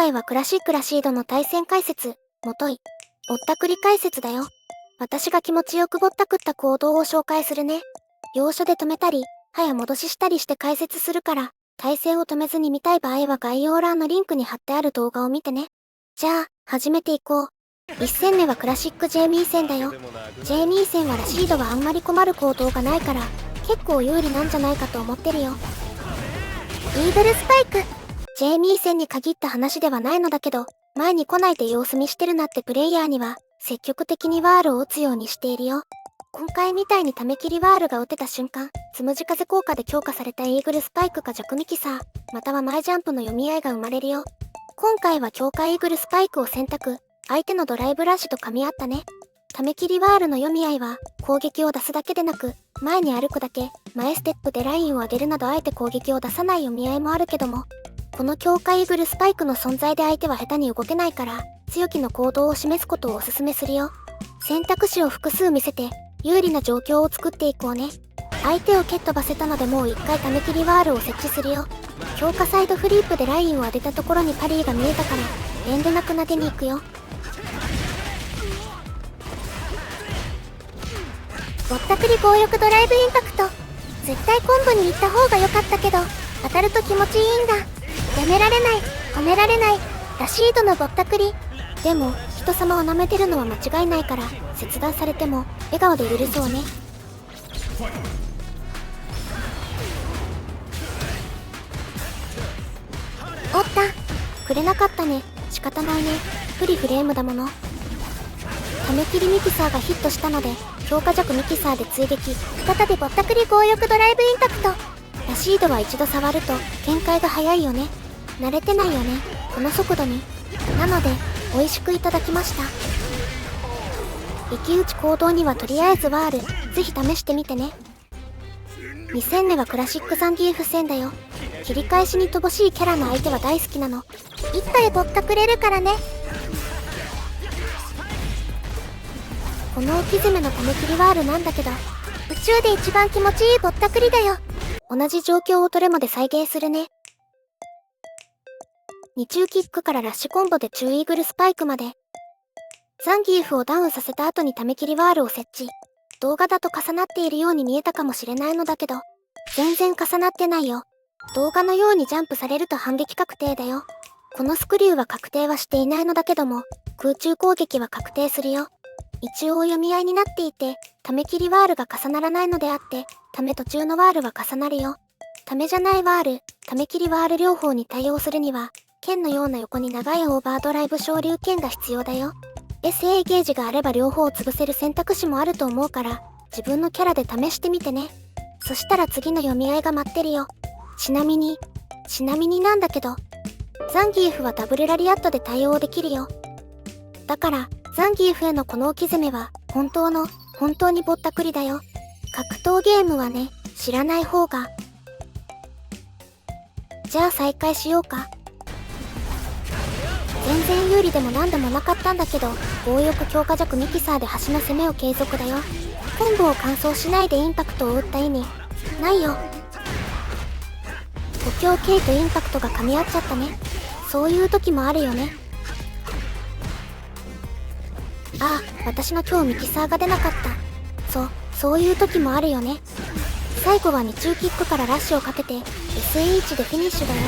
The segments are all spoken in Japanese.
回はクラシックラシードの対戦解説、もとい、ぼったくり解説だよ。私が気持ちよくぼったくった行動を紹介するね。要所で止めたり、早戻ししたりして解説するから、対戦を止めずに見たい場合は概要欄のリンクに貼ってある動画を見てね。じゃあ、始めていこう。1戦目はクラシックジェイミー戦だよ。ジェイミー戦はラシードはあんまり困る行動がないから、結構有利なんじゃないかと思ってるよ。イーグルスパイク。ジェイミー戦に限った話ではないのだけど、前に来ないで様子見してるなってプレイヤーには、積極的にワールを打つようにしているよ。今回みたいにため切りワールが打てた瞬間、つむじ風効果で強化されたイーグルスパイクか弱ミキサー、または前ジャンプの読み合いが生まれるよ。今回は強化イーグルスパイクを選択、相手のドライブラッシュと噛み合ったね。ため切りワールの読み合いは、攻撃を出すだけでなく、前に歩くだけ、前ステップでラインを上げるなどあえて攻撃を出さない読み合いもあるけども、この強化イーグルスパイクの存在で相手は下手に動けないから、強気の行動を示すことをお勧めするよ。選択肢を複数見せて、有利な状況を作っていこうね。相手を蹴っ飛ばせたのでもう一回ため切りワールを設置するよ。強化サイドフリープでラインを当てたところにパリーが見えたから、遠慮なく投げに行くよ。ぼったくり強力ドライブインパクト。絶対コンボに行った方が良かったけど、当たると気持ちいいんだ。やめられない、褒められない、ラシードのぼったくり。でも、人様を舐めてるのは間違いないから、切断されても、笑顔で許そうね。おった。くれなかったね。仕方ないね。不利フレームだもの。ため切りミキサーがヒットしたので、強化弱ミキサーで追撃。再びぼったくり強力ドライブインパクト。ラシードは一度触ると、展開が早いよね。慣れてないよね、この速度に。なので、美味しくいただきました。生き打ち行動にはとりあえずワール、ぜひ試してみてね。2戦目はクラシックザンギーフ戦だよ。切り返しに乏しいキャラの相手は大好きなの。一体ぼったくれるからね。この浮き爪のため切りワールなんだけど、宇宙で一番気持ちいいぼったくりだよ。同じ状況をトレモで再現するね。2中キックからラッシュコンボで中イーグルスパイクまで。ザンギーフをダウンさせた後にため切りワールを設置。動画だと重なっているように見えたかもしれないのだけど、全然重なってないよ。動画のようにジャンプされると反撃確定だよ。このスクリューは確定はしていないのだけども、空中攻撃は確定するよ。一応読み合いになっていて、ため切りワールが重ならないのであって、ため途中のワールは重なるよ。ためじゃないワール、ため切りワール両方に対応するには、剣のような横に長いオーバードライブ昇竜剣が必要だよ。SA ゲージがあれば両方を潰せる選択肢もあると思うから、自分のキャラで試してみてね。そしたら次の読み合いが待ってるよ。ちなみになんだけど、ザンギーフはダブルラリアットで対応できるよ。だから、ザンギーフへのこの置き攻めは、本当にぼったくりだよ。格闘ゲームはね、知らない方が。じゃあ再開しようか。全然有利でも何でもなかったんだけど、強欲強化弱ミキサーで端の攻めを継続だよ。コンボを完走しないでインパクトを打った意味、ないよ。補強系とインパクトが噛み合っちゃったね。そういう時もあるよね。ああ、私の今日ミキサーが出なかった。そういう時もあるよね。最後は2中キックからラッシュをかけて SH でフィニッシュだよ。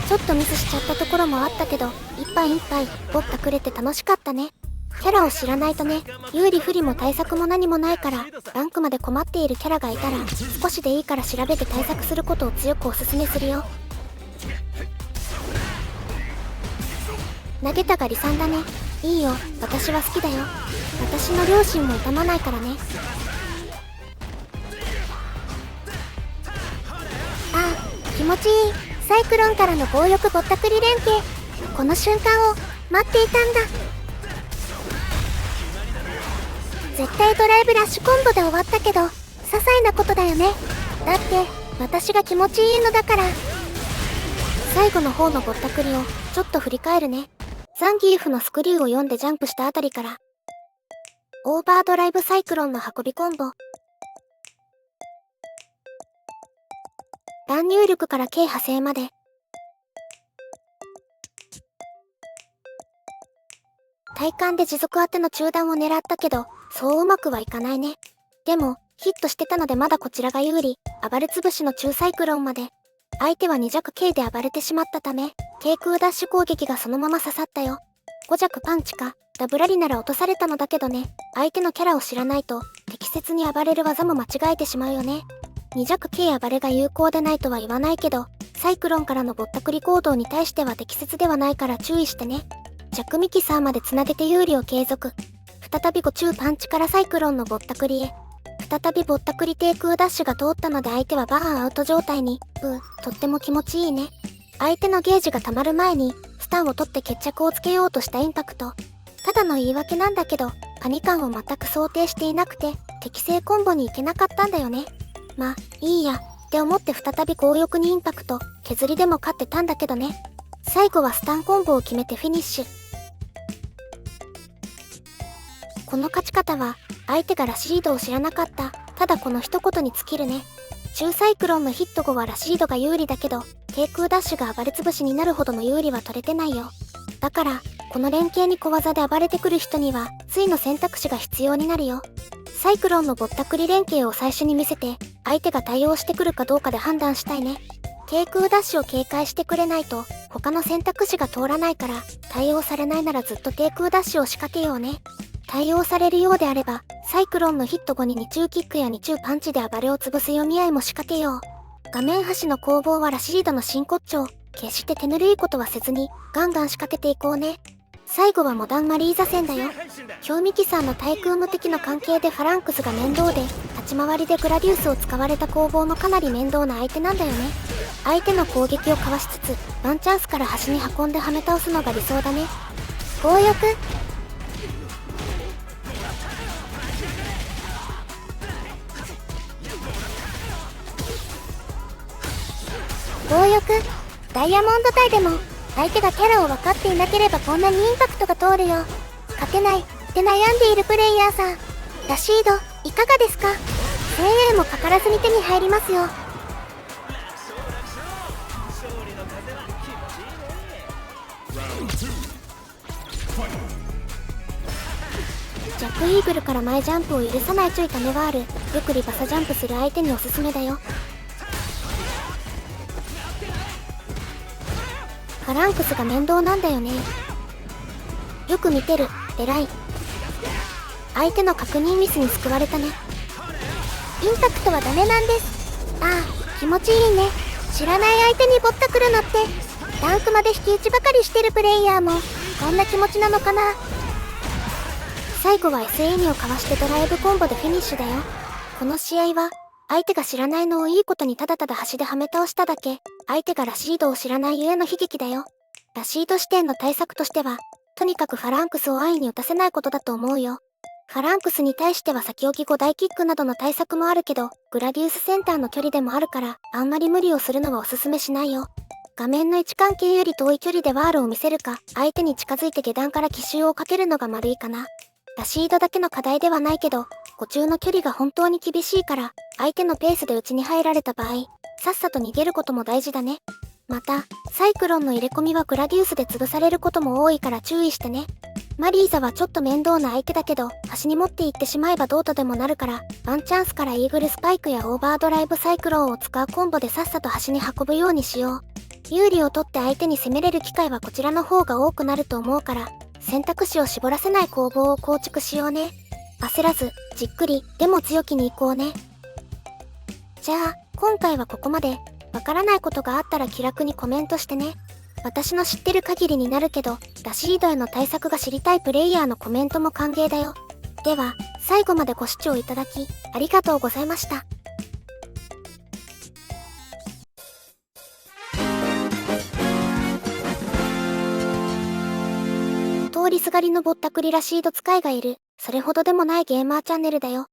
ちょっとミスしちゃったところもあったけど、いっぱいぼったくれて楽しかったね。キャラを知らないとね、有利不利も対策も何もないから、ランクまで困っているキャラがいたら、少しでいいから調べて対策することを強くお勧めするよ。投げたが離散だね。いいよ、私は好きだよ。私の両親も痛まないからね。ああ、気持ちいい。サイクロンからの強力ぼったくり連携。この瞬間を待っていたんだ。絶対ドライブラッシュコンボで終わったけど、些細なことだよね。だって私が気持ちいいのだから。最後の方のぼったくりをちょっと振り返るね。ザンギーフのスクリューを読んでジャンプしたあたりから、オーバードライブサイクロンの運びコンボ。乱入力から軽派生まで。体感で持続当ての中断を狙ったけど、そううまくはいかないね。でも、ヒットしてたのでまだこちらが有利。暴れ潰しの中サイクロンまで。相手は2弱 K で暴れてしまったため、低空ダッシュ攻撃がそのまま刺さったよ。5弱パンチか、ダブラリなら落とされたのだけどね。相手のキャラを知らないと、適切に暴れる技も間違えてしまうよね。2弱 K 暴れが有効でないとは言わないけど、サイクロンからのぼったくり行動に対しては適切ではないから注意してね。弱ミキサーまでつなげて有利を継続。再び5中パンチからサイクロンのぼったくりへ。再びぼったくり低空ダッシュが通ったので相手はバーンアウト状態に。とっても気持ちいいね。相手のゲージが溜まる前に、スタンを取って決着をつけようとしたインパクト。ただの言い訳なんだけど、パニ感を全く想定していなくて、適正コンボに行けなかったんだよね。まあ、いいや、って思って再び強欲にインパクト、削りでも勝ってたんだけどね。最後はスタンコンボを決めてフィニッシュ。この勝ち方は、相手がラシードを知らなかった。ただこの一言に尽きるね。中サイクロンのヒット後はラシードが有利だけど、低空ダッシュが暴れ潰しになるほどの有利は取れてないよ。だから、この連携に小技で暴れてくる人には、対の選択肢が必要になるよ。サイクロンのぼったくり連携を最初に見せて、相手が対応してくるかどうかで判断したいね。低空ダッシュを警戒してくれないと、他の選択肢が通らないから、対応されないならずっと低空ダッシュを仕掛けようね。対応されるようであれば、サイクロンのヒット後に2中キックや2中パンチで暴れを潰す読み合いも仕掛けよう。画面端の攻防はラシードの真骨頂。決して手ぬるいことはせずに、ガンガン仕掛けていこうね。最後はモダンマリーザ戦だよ。強ミキサーの対空無敵の関係でファランクスが面倒で、立ち回りでグラディウスを使われた攻防もかなり面倒な相手なんだよね。相手の攻撃をかわしつつ、ワンチャンスから端に運んではめ倒すのが理想だね。強欲。強欲。ダイヤモンド帯でも、相手がキャラを分かっていなければこんなにインパクトが通るよ。勝てないって悩んでいるプレイヤーさん。ラシード、いかがですか？ 1000 円もかからずに手に入りますよ。ジャックイーグルから前ジャンプを許さないちょいためはある。よくリバサジャンプする相手におすすめだよ。ファランクスが面倒なんだよね。よく見てる。偉い。相手の確認ミスに救われたね。インパクトはダメなんです。ああ、気持ちいいね。知らない相手にぼったくるのって、ランクまで引き打ちばかりしてるプレイヤーも、こんな気持ちなのかな。最後は SE をかわしてドライブコンボでフィニッシュだよ。この試合は、相手が知らないのをいいことにただただ端ではめ倒しただけ、相手がラシードを知らないゆえの悲劇だよ。ラシード視点の対策としては、とにかくファランクスを安易に打たせないことだと思うよ。ファランクスに対しては先置き後大キックなどの対策もあるけど、グラディウスセンターの距離でもあるから、あんまり無理をするのはおすすめしないよ。画面の位置関係より遠い距離でワールを見せるか、相手に近づいて下段から奇襲をかけるのが丸いかな。ラシードだけの課題ではないけど、5中の距離が本当に厳しいから、相手のペースで内に入られた場合、さっさと逃げることも大事だね。また、サイクロンの入れ込みはグラディウスで潰されることも多いから注意してね。マリーザはちょっと面倒な相手だけど、端に持っていってしまえばどうとでもなるから、ワンチャンスからイーグルスパイクやオーバードライブサイクロンを使うコンボでさっさと端に運ぶようにしよう。有利を取って相手に攻めれる機会はこちらの方が多くなると思うから、選択肢を絞らせない攻防を構築しようね。焦らず、じっくり、でも強気に行こうね。じゃあ、今回はここまで。わからないことがあったら気楽にコメントしてね。私の知ってる限りになるけど、ラシードへの対策が知りたいプレイヤーのコメントも歓迎だよ。では、最後までご視聴いただき、ありがとうございました。通りすがりのぼったくりラシード使いがいる、それほどでもないゲーマーチャンネルだよ。